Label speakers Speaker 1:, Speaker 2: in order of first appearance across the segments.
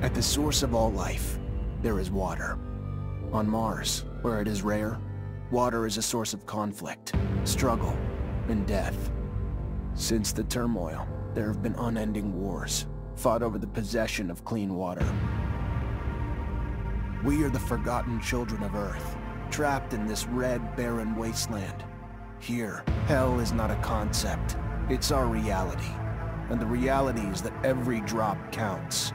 Speaker 1: At the source of all life, there is water. On Mars, where it is rare, water is a source of conflict, struggle, and death. Since the turmoil, there have been unending wars, fought over the possession of clean water. We are the forgotten children of Earth, trapped in this red, barren wasteland. Here, hell is not a concept, it's our reality. And the reality is that every drop counts.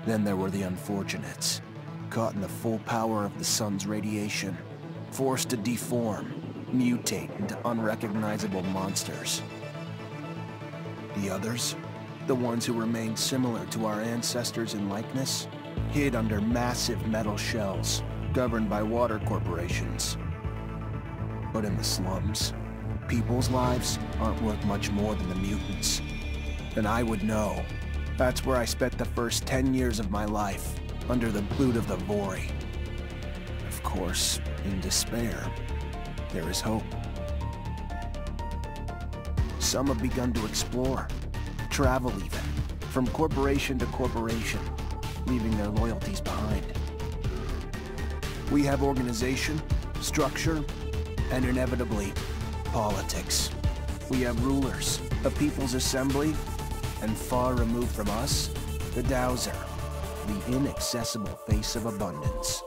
Speaker 1: Then there were the unfortunates, caught in the full power of the sun's radiation, forced to deform, mutate into unrecognizable monsters. The others, the ones who remained similar to our ancestors in likeness, hid under massive metal shells, governed by water corporations. But in the slums, people's lives aren't worth much more than the mutants. And I would know. That's where I spent the first 10 years of my life, under the boot of the Vori. Of course, in despair, there is hope. Some have begun to explore, travel even, from corporation to corporation, leaving their loyalties behind. We have organization, structure, and inevitably, politics. We have rulers, a people's assembly, and far removed from us, the Dowser, the inaccessible face of abundance.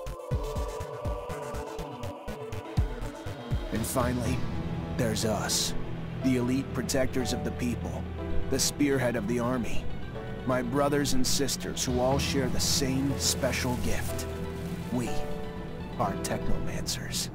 Speaker 1: And finally, there's us, the elite protectors of the people, the spearhead of the army, my brothers and sisters who all share the same special gift. We are technomancers.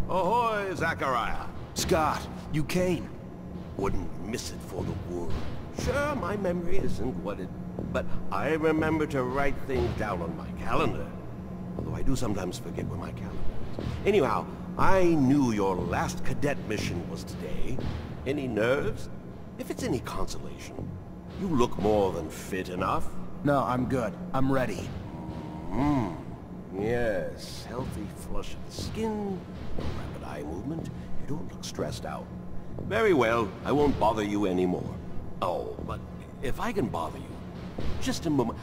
Speaker 2: Ahoy, Zachariah.
Speaker 1: Scott, you came.
Speaker 2: Wouldn't miss it for the world. Sure, my memory isn't what it... But I remember to write things down on my calendar. Although I do sometimes forget where my calendar is. Anyhow, I knew your last cadet mission was today. Any nerves? If it's any consolation, you look more than fit enough.
Speaker 1: No, I'm good. I'm ready.
Speaker 2: Yes, healthy flush of the skin, no rapid eye movement. You don't look stressed out. Very well, I won't bother you anymore. Oh, but if I can bother you, just a moment.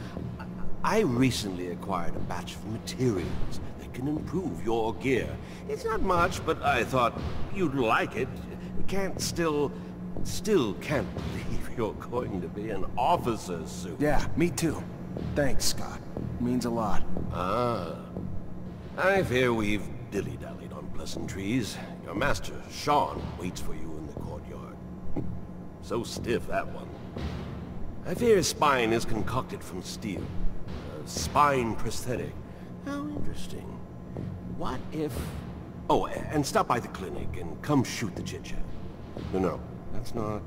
Speaker 2: I recently acquired a batch of materials that can improve your gear. It's not much, but I thought you'd like it. Still can't believe you're going to be an officer's suit.
Speaker 1: Yeah, me too. Thanks, Scott. Means a lot.
Speaker 2: Ah. I fear we've dilly-dallied on pleasantries. Your master, Sean, waits for you in the courtyard. So stiff, that one. I fear his spine is concocted from steel. A spine prosthetic. How interesting. What if... Oh, and stop by the clinic and come shoot the chit-chat. No, that's not...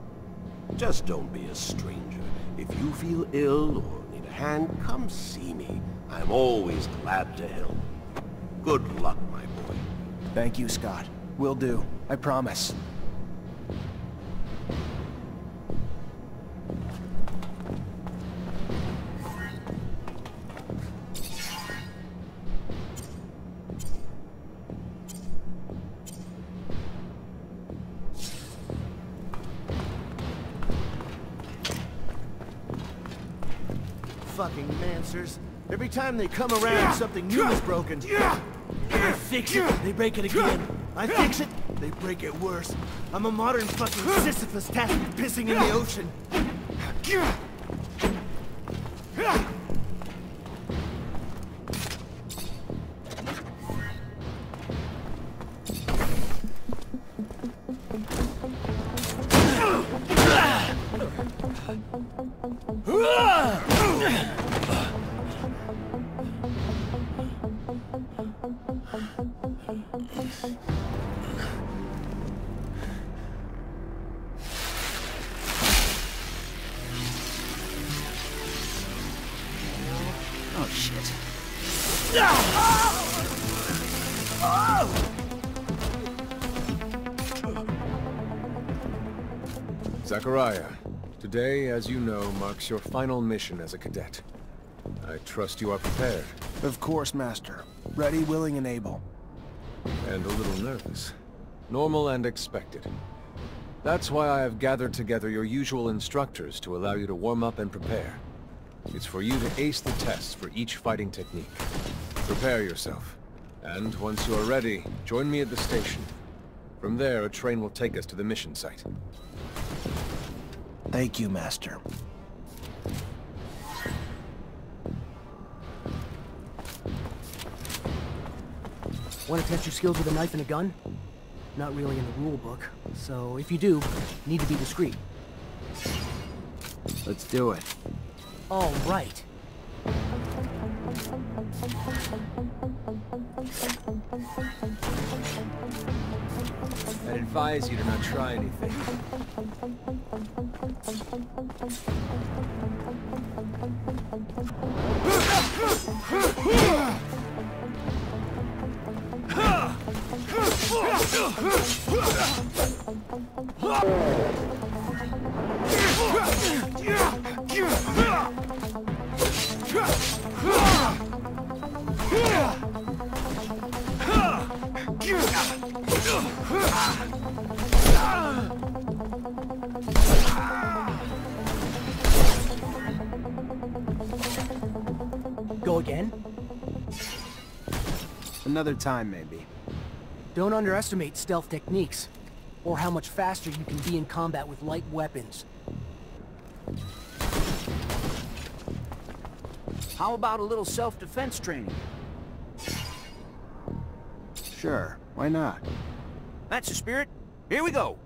Speaker 2: Just don't be a stranger. If you feel ill or need a hand, come see me. I'm always glad to help. Good luck, my boy.
Speaker 1: Thank you, Scott. Will do. I promise.
Speaker 3: fucking Mancers. Every time they come around, something new is broken. I fix it, they break it again. I fix it, they break it worse. I'm a modern fucking Sisyphus tasked with pissing in the ocean.
Speaker 1: Oh, shit.
Speaker 4: Zachariah, today, as you know, marks your final mission as a cadet. I trust you are prepared.
Speaker 1: Of course, Master. Ready, willing, and able.
Speaker 4: And a little nervous. Normal and expected. That's why I have gathered together your usual instructors to allow you to warm up and prepare. It's for you to ace the tests for each fighting technique. Prepare yourself. And once you are ready, join me at the station. From there, a train will take us to the mission site.
Speaker 1: Thank you, Master.
Speaker 5: Want to test your skills with a knife and a gun? Not really in the rule book, so if you do, need to be discreet.
Speaker 1: Let's do it.
Speaker 5: All right.
Speaker 4: I'd advise you to not try anything.
Speaker 5: Go again?
Speaker 1: Another time, maybe.
Speaker 5: Don't underestimate stealth techniques, or how much faster you can be in combat with light weapons.
Speaker 6: How about a little self-defense training?
Speaker 1: Sure, why not?
Speaker 6: That's the spirit. Here we go.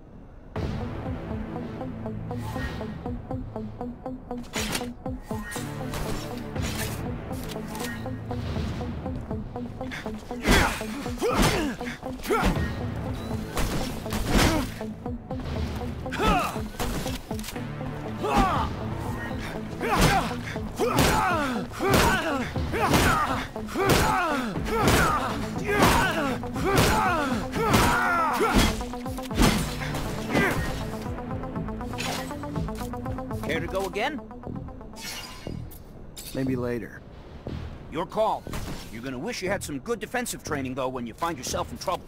Speaker 6: Care to go again?
Speaker 1: Maybe later.
Speaker 6: Your call. You're gonna wish you had some good defensive training, though, when you find yourself in trouble.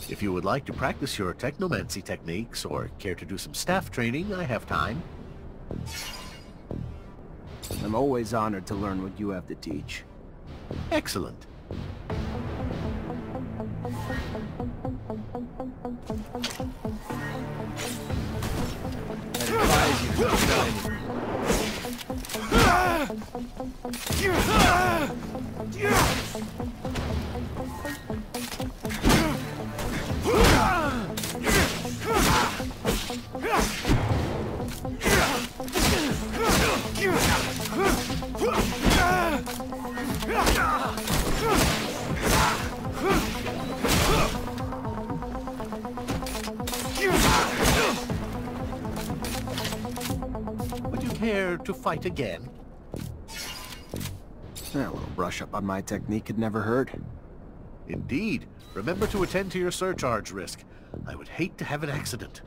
Speaker 7: If you would like to practice your technomancy techniques or care to do some staff training, I have time.
Speaker 1: I'm always honored to learn what you have to teach.
Speaker 7: Excellent.
Speaker 4: I'd advise you to not try anything.
Speaker 7: Would you care to fight again?
Speaker 1: A little brush up on my technique could never hurt.
Speaker 7: Indeed. Remember to attend to your surcharge risk. I would hate to have an accident.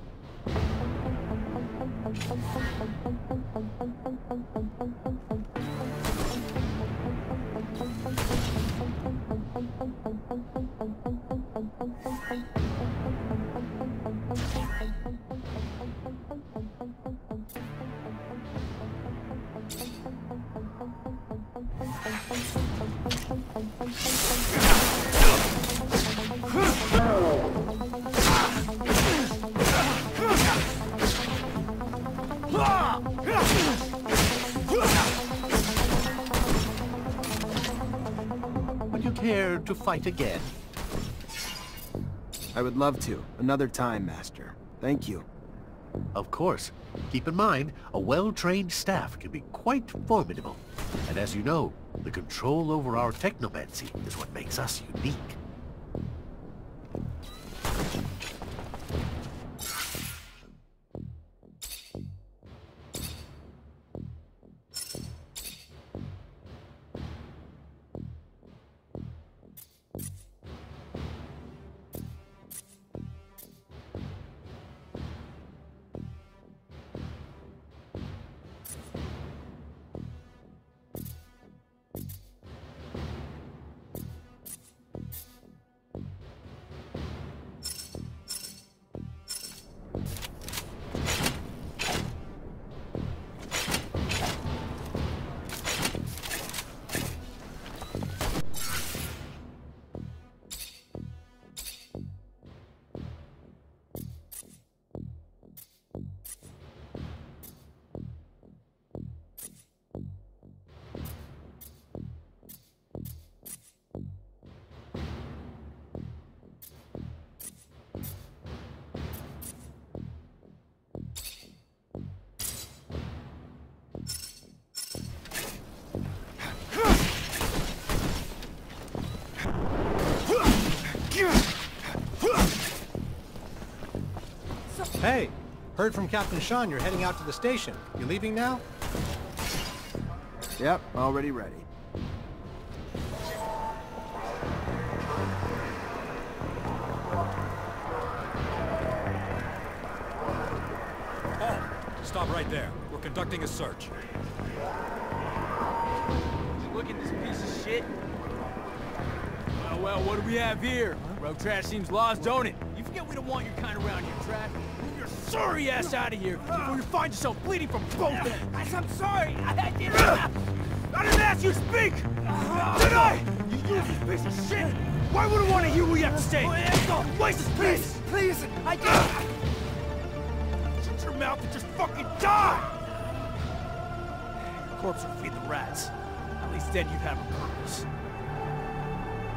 Speaker 7: Would you care to fight again?
Speaker 1: I would love to. Another time, Master. Thank you.
Speaker 7: Of course. Keep in mind, a well-trained staff can be quite formidable. And as you know, the control over our technomancy is what makes us unique.
Speaker 8: Hey, heard from Captain Sean you're heading out to the station. You leaving now?
Speaker 1: Yep, already ready.
Speaker 9: Oh, stop right there. We're conducting a search.
Speaker 10: Look at this piece of shit. Well, what do we have here? Road trash seems lost, don't it? You forget we don't want your kind around here, trash. Move your sorry ass out of here before you find yourself bleeding from both ends. I'm sorry. I didn't ask you to speak! Did I? You useless piece of shit! Why would I want to hear what you have to say? Waste this piece! Please, I can't! Shut your mouth and just fucking die! Your corpse will feed the rats. At least then you'd have a purpose.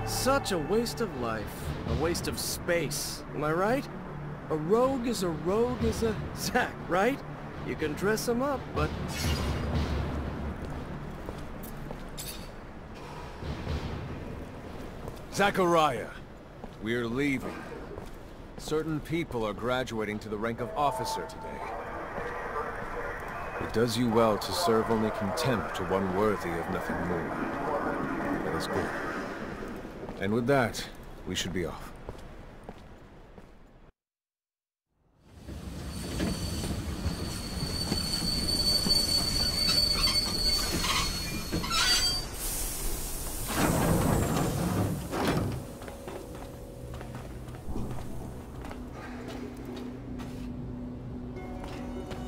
Speaker 11: Such a waste of life. A waste of space. Am I right? A rogue is a Zack, right? You can dress him up, but...
Speaker 4: Zachariah, we're leaving. Certain people are graduating to the rank of officer today. It does you well to serve only contempt to one worthy of nothing more. Let us go. And with that, we should be off.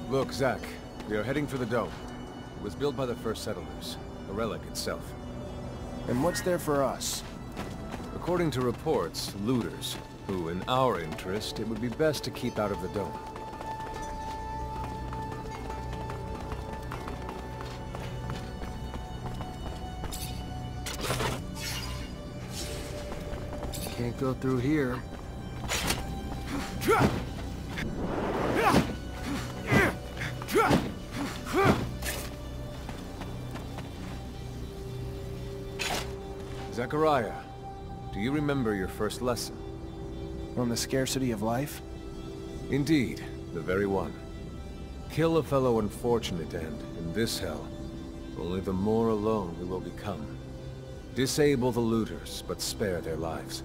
Speaker 4: Look, Zack, we are heading for the dome. It was built by the first settlers, a relic itself.
Speaker 1: And what's there for us?
Speaker 4: According to reports, looters, who, in our interest, it would be best to keep out of the dome.
Speaker 1: Can't go through here.
Speaker 4: Zachariah, do you remember your first lesson?
Speaker 1: On the scarcity of life?
Speaker 4: Indeed, the very one. Kill a fellow unfortunate and, in this hell, only the more alone we will become. Disable the looters, but spare their lives.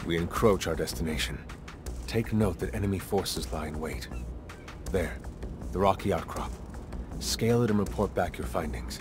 Speaker 4: we encroach our destination. Take note that enemy forces lie in wait. There, the rocky outcrop. Scale it and report back your findings.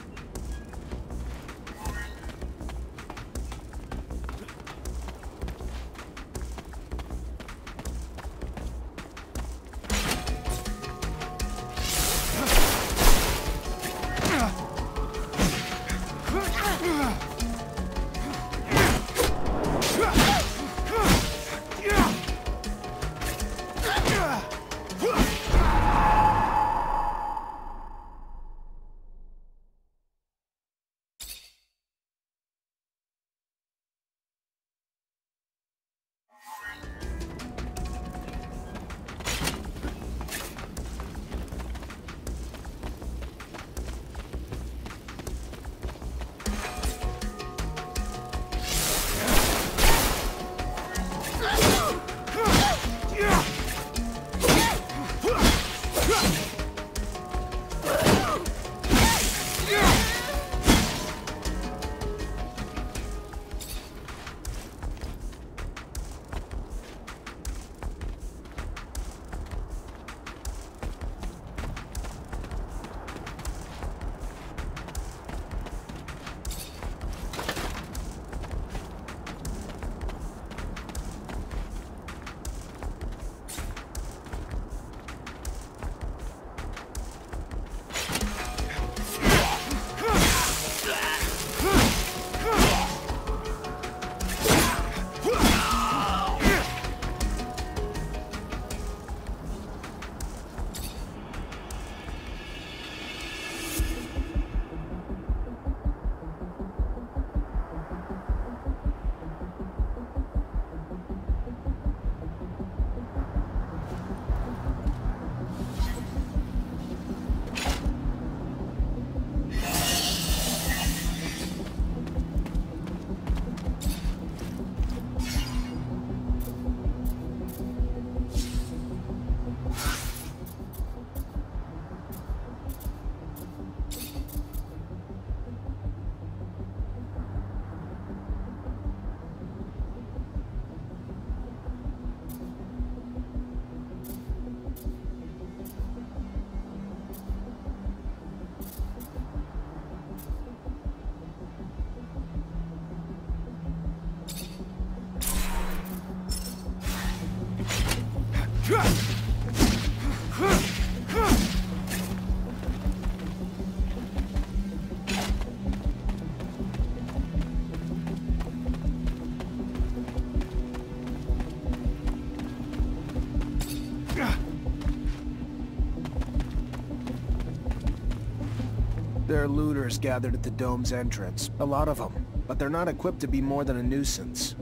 Speaker 1: There are looters gathered at the dome's entrance. A lot of them. But they're not equipped to be more than a nuisance.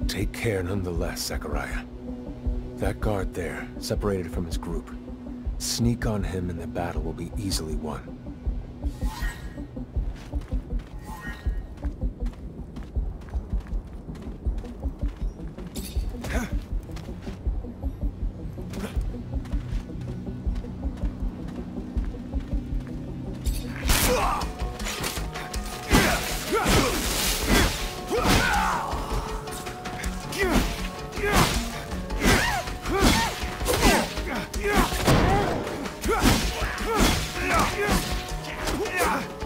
Speaker 4: Take care nonetheless, Zachariah. That guard there, separated from his group. Sneak on him and the battle will be easily won.
Speaker 3: Yeah!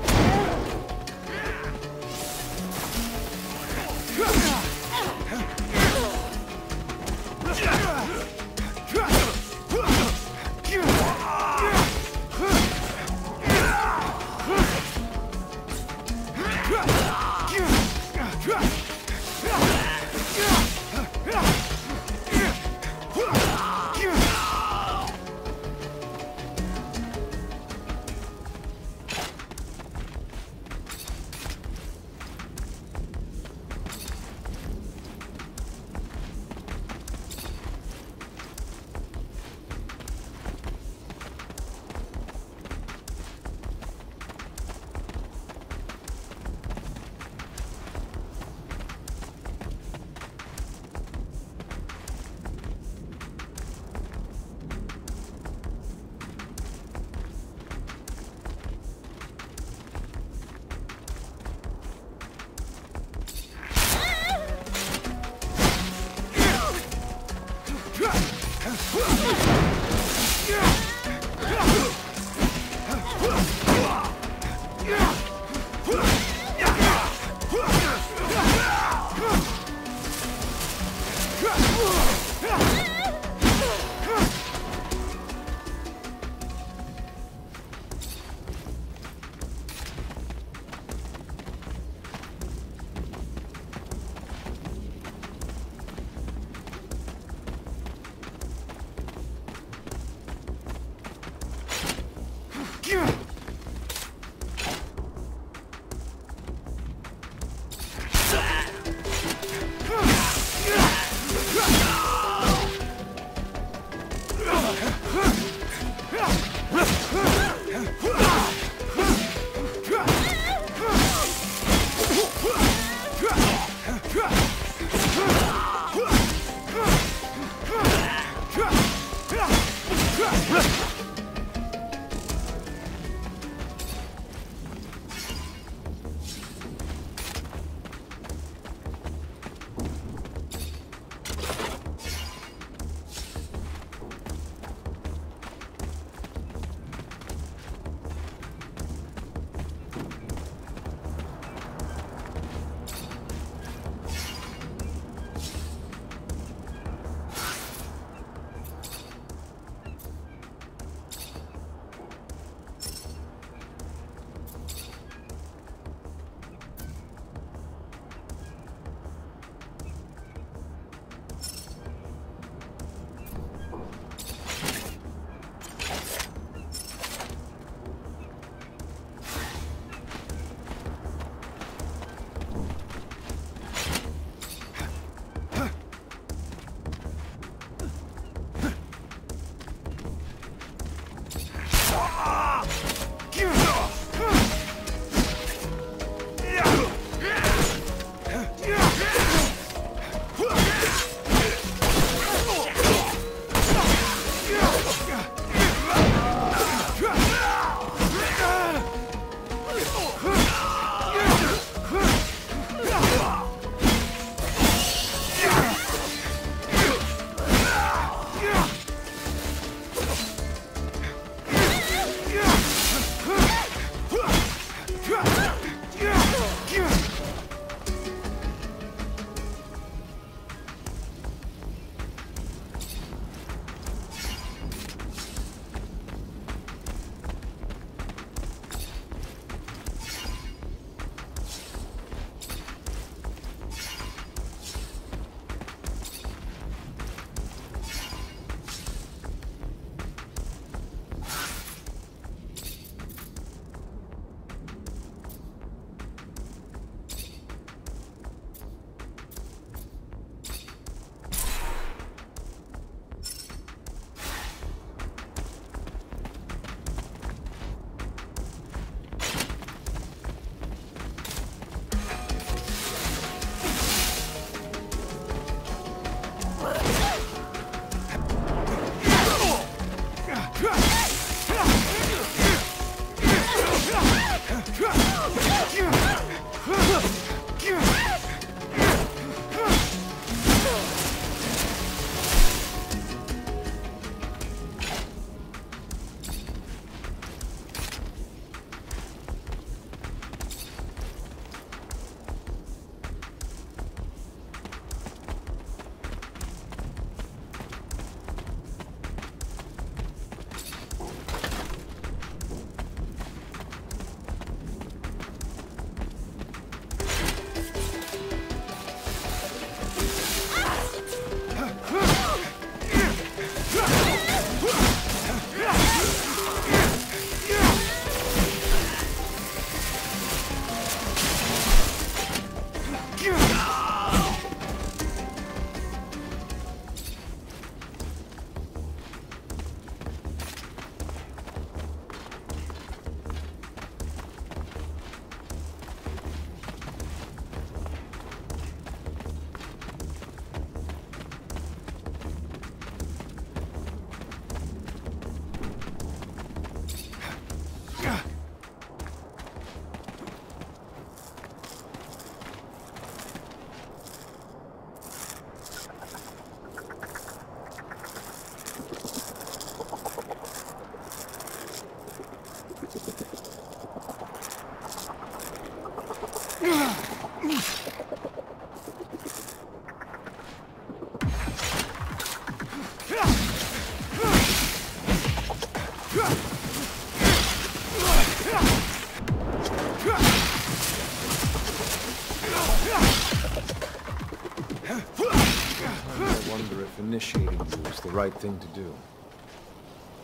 Speaker 4: I wonder if initiating you is the right thing to do.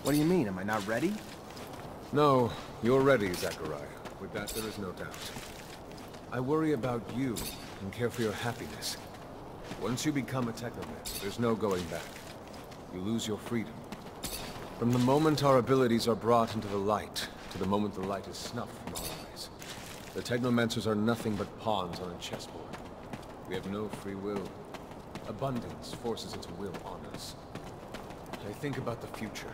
Speaker 1: What do you mean? Am I not ready?
Speaker 4: No, you're ready, Zachariah. With that, there is no doubt. I worry about you and care for your happiness. Once you become a technomancer, there's no going back. You lose your freedom. From the moment our abilities are brought into the light, to the moment the light is snuffed from our eyes, the technomancers are nothing but pawns on a chessboard. We have no free will. Abundance forces its will on us. I think about the future.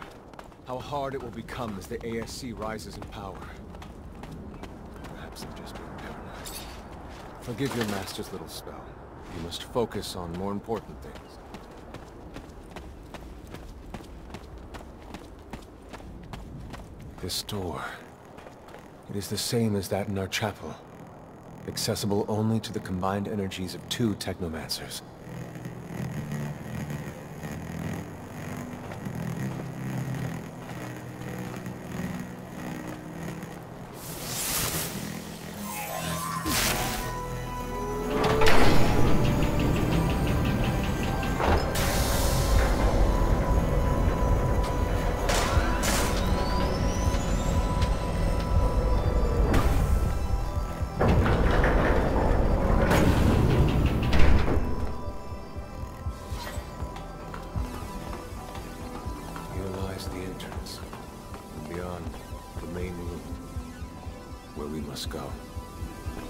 Speaker 4: How hard it will become as the ASC rises in power. Perhaps I'm just being paranoid. Forgive your master's little spell. You must focus on more important things. This door. It is the same as that in our chapel. Accessible only to the combined energies of 2 technomancers.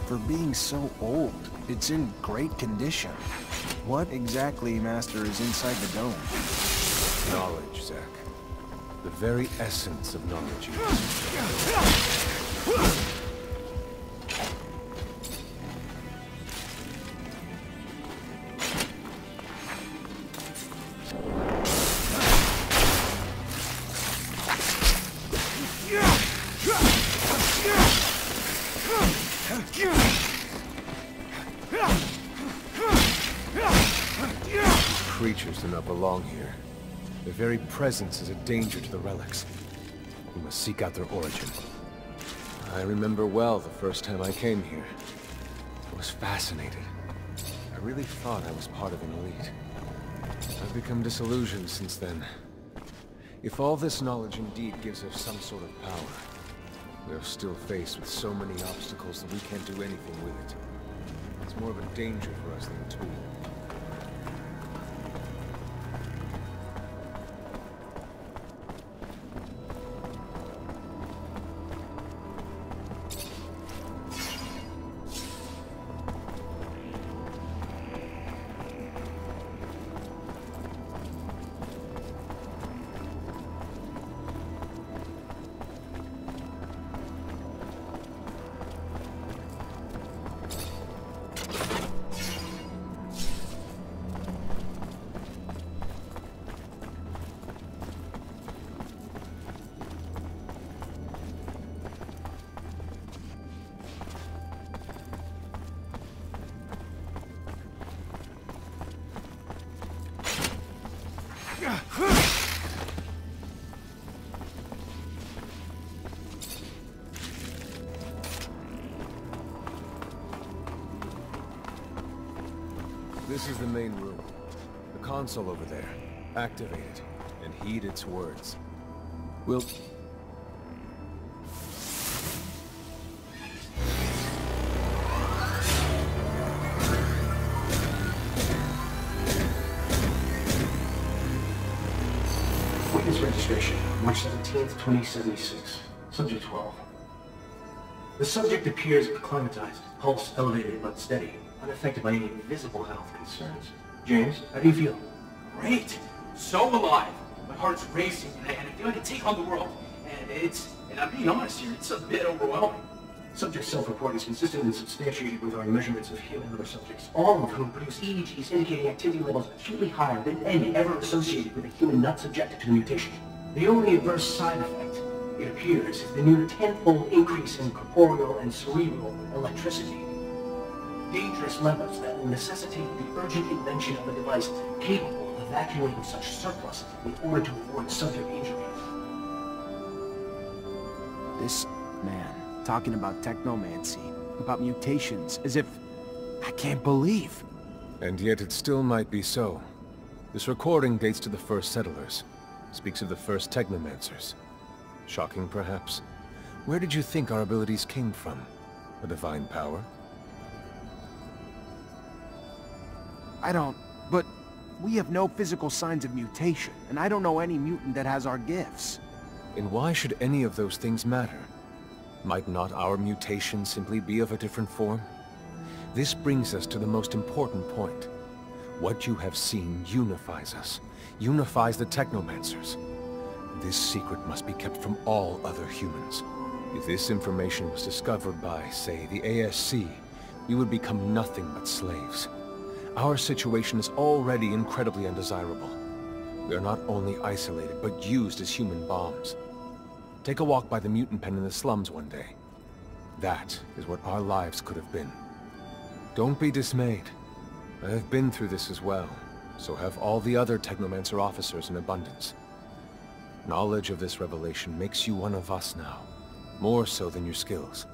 Speaker 1: For being so old, it's in great condition. What exactly, Master, is inside the dome?
Speaker 4: Knowledge, Zack. The very essence of knowledge. Creatures do not belong here. Their very presence is a danger to the relics. We must seek out their origin. I remember well the first time I came here. I was fascinated. I really thought I was part of an elite. I've become disillusioned since then. If all this knowledge indeed gives us some sort of power, we are still faced with so many obstacles that we can't do anything with it. It's more of a danger for us than a tool. This is the main room. The console over there. Activate it, and heed its words. We'll...
Speaker 12: Witness registration, March 17th, 2076. Subject 12. The subject appears acclimatized, pulse elevated but steady, unaffected by any visible health concerns. James, how do you feel?
Speaker 13: Great! So alive! My heart's racing, and I feel I can take on the world. And I'm being honest here, it's a bit overwhelming.
Speaker 12: Subject self-report is consistent and substantiated with our measurements of him and other subjects, all of whom produce EEGs indicating activity levels acutely higher than any ever associated with a human not subjected to the mutation. The only adverse side effect, it appears, is the near tenfold increase in corporeal and cerebral electricity. dangerous levels that will necessitate the urgent invention of a device capable of evacuating such surplus in order to avoid subject injury.
Speaker 1: This man, talking about technomancy, about mutations, as if... I can't believe.
Speaker 4: And yet it still might be so. This recording dates to the first settlers. Speaks of the first technomancers. Shocking, perhaps? Where did you think our abilities came from? A divine power?
Speaker 1: I don't... But we have no physical signs of mutation, and I don't know any mutant that has our gifts.
Speaker 4: And why should any of those things matter? Might not our mutation simply be of a different form? This brings us to the most important point. What you have seen unifies us, unifies the Technomancers. This secret must be kept from all other humans. If this information was discovered by, say, the ASC, we would become nothing but slaves. Our situation is already incredibly undesirable. We are not only isolated, but used as human bombs. Take a walk by the mutant pen in the slums one day. That is what our lives could have been. Don't be dismayed. I have been through this as well, so have all the other Technomancer officers in abundance. Knowledge of this revelation makes you one of us now, more so than your skills.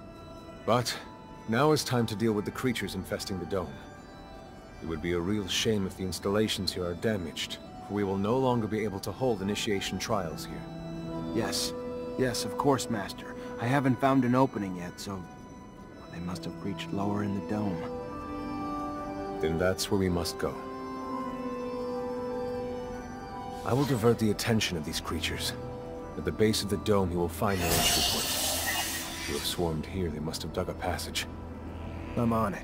Speaker 4: But now is time to deal with the creatures infesting the dome. It would be a real shame if the installations here are damaged, for we will no longer be able to hold initiation trials here.
Speaker 1: Yes. Yes, of course, Master. I haven't found an opening yet, so... they must have reached lower in the dome.
Speaker 4: Then that's where we must go. I will divert the attention of these creatures. At the base of the dome you will find their entry point. If you have swarmed here, they must have dug a passage.
Speaker 1: I'm on it.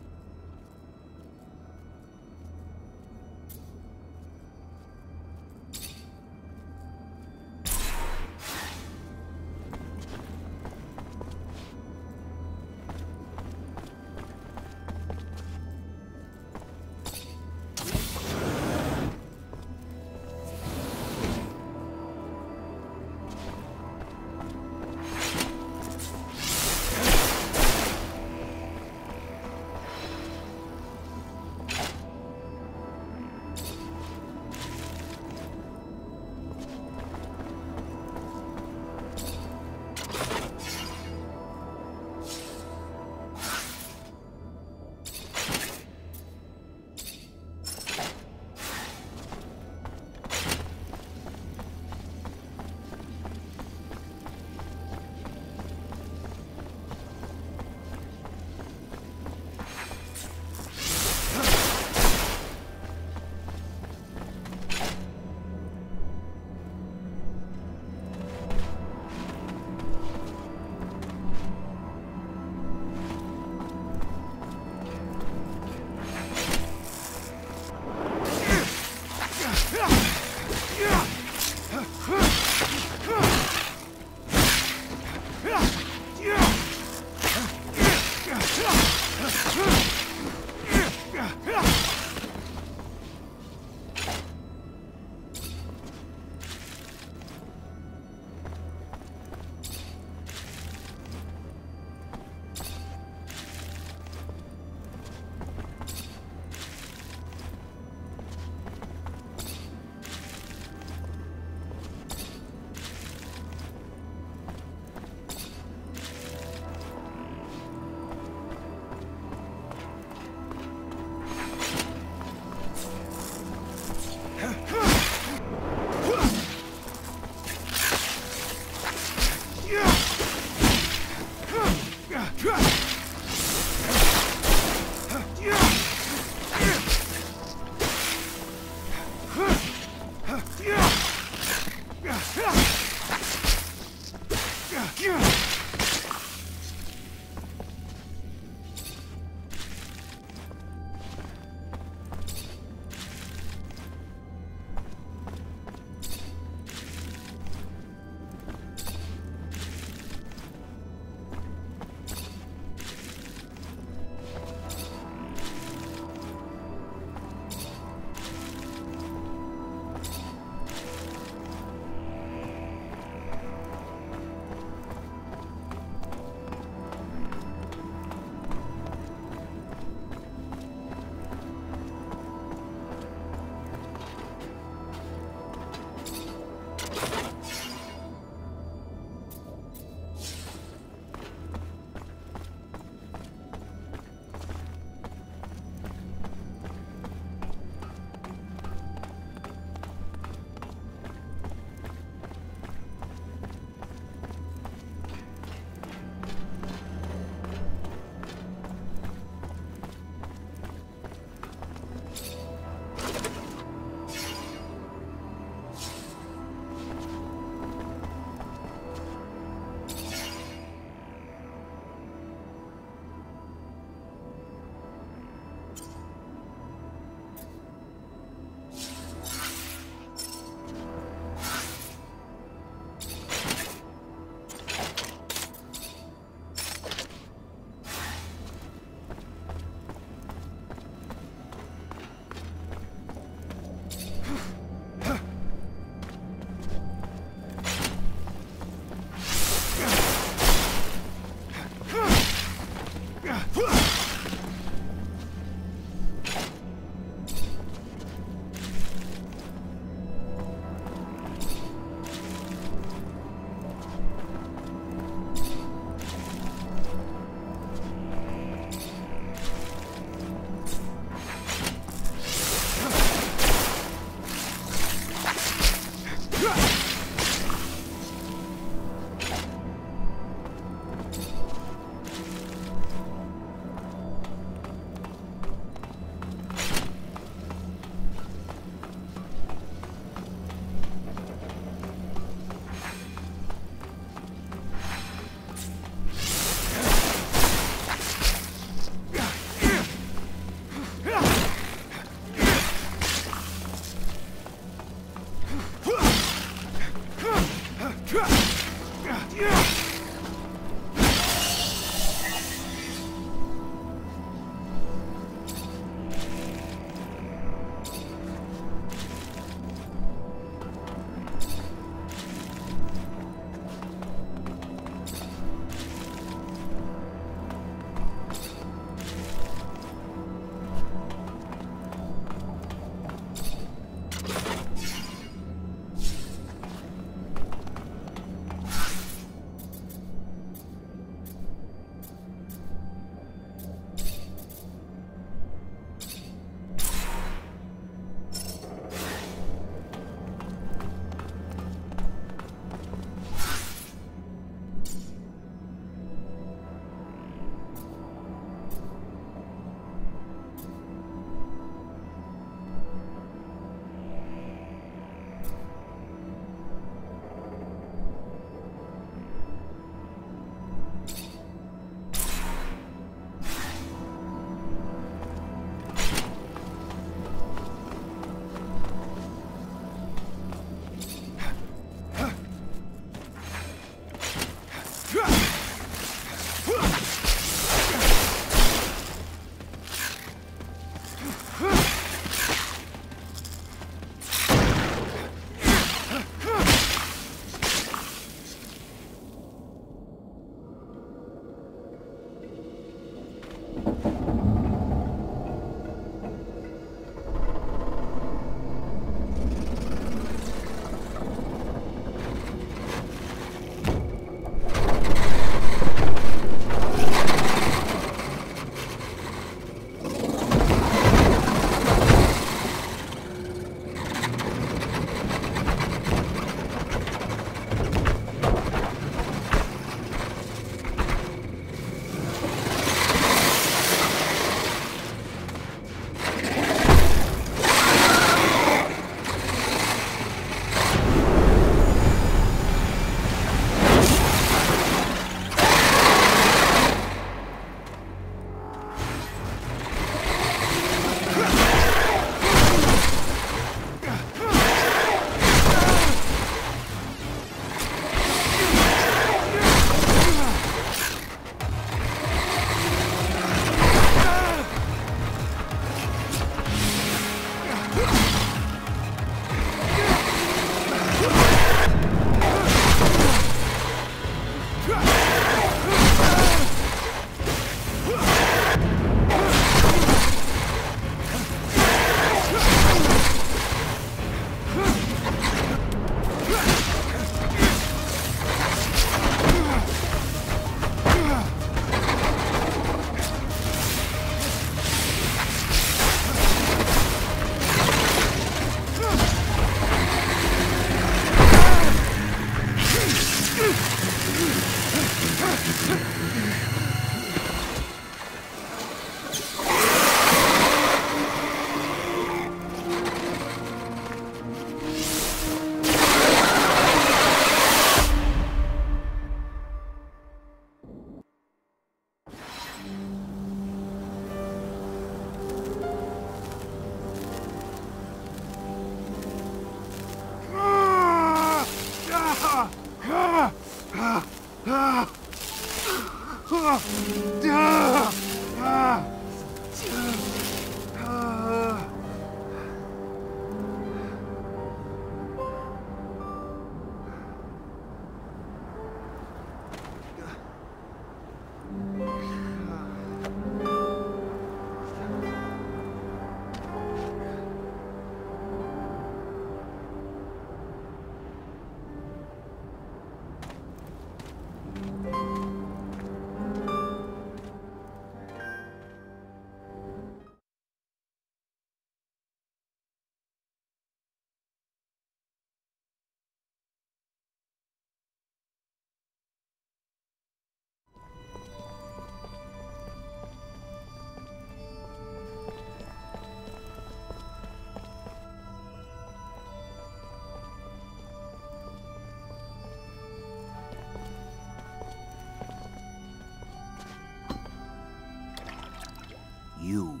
Speaker 6: You,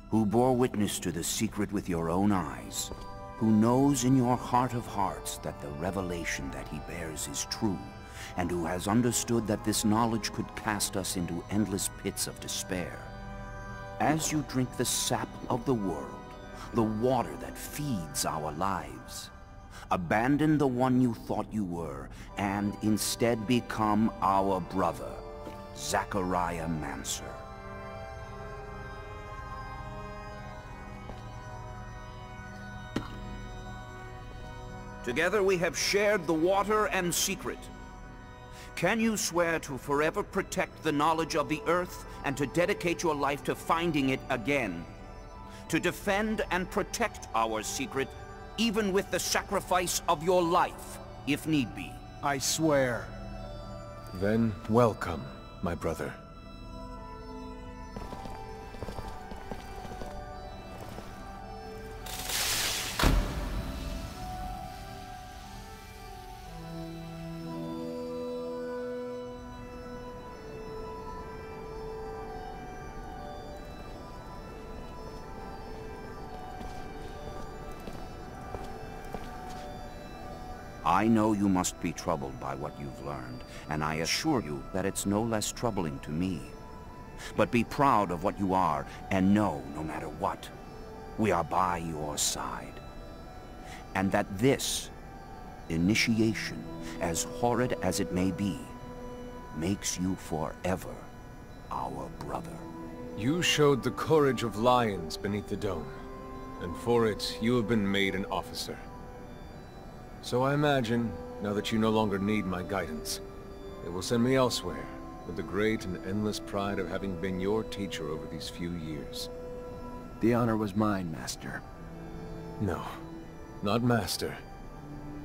Speaker 6: who bore witness to the secret with your own eyes, who knows in your heart of hearts that the revelation that he bears is true, and who has understood that this knowledge could cast us into endless pits of despair. As you drink the sap of the world, the water that feeds our lives, abandon the one you thought you were, and instead become our brother, Zachariah Mancer. Together we have shared the water and secret. Can you swear to forever protect the knowledge of the Earth and to dedicate your life to finding it again? To defend and protect our secret, even with the sacrifice of your life, if need be?
Speaker 1: I swear.
Speaker 4: Then welcome, my brother.
Speaker 6: I know you must be troubled by what you've learned, and I assure you that it's no less troubling to me. But be proud of what you are, and know, no matter what, we are by your side. And that this initiation, as horrid as it may be, makes you forever our brother.
Speaker 4: You showed the courage of lions beneath the dome, and for it, you have been made an officer. So I imagine, now that you no longer need my guidance, they will send me elsewhere, with the great and endless pride of having been your teacher over these few years.
Speaker 1: The honor was mine, Master.
Speaker 4: No, not Master.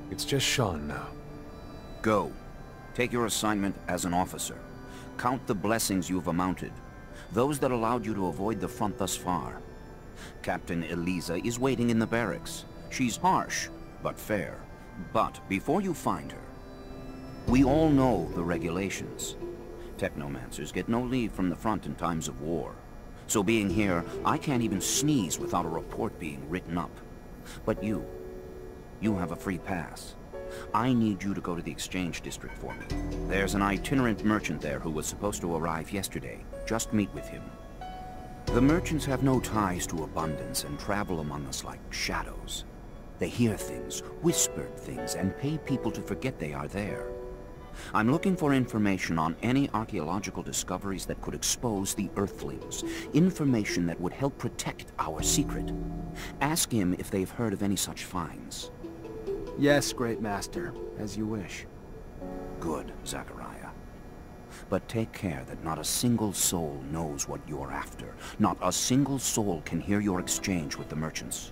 Speaker 4: It's just Sean now.
Speaker 6: Go. Take your assignment as an officer. Count the blessings you've amounted, those that allowed you to avoid the front thus far. Captain Eliza is waiting in the barracks. She's harsh, but fair. But before you find her, we all know the regulations. Technomancers get no leave from the front in times of war. So being here, I can't even sneeze without a report being written up. But you have a free pass. I need you to go to the exchange district for me. There's an itinerant merchant there who was supposed to arrive yesterday. Just meet with him. The merchants have no ties to abundance and travel among us like shadows. They hear things, whispered things, and pay people to forget they are there. I'm looking for information on any archaeological discoveries that could expose the Earthlings. Information that would help protect our secret. Ask him if they've heard of any such finds.
Speaker 1: Yes, Great Master, as you wish.
Speaker 6: Good, Zachariah. But take care that not a single soul knows what you're after. Not a single soul can hear your exchange with the merchants.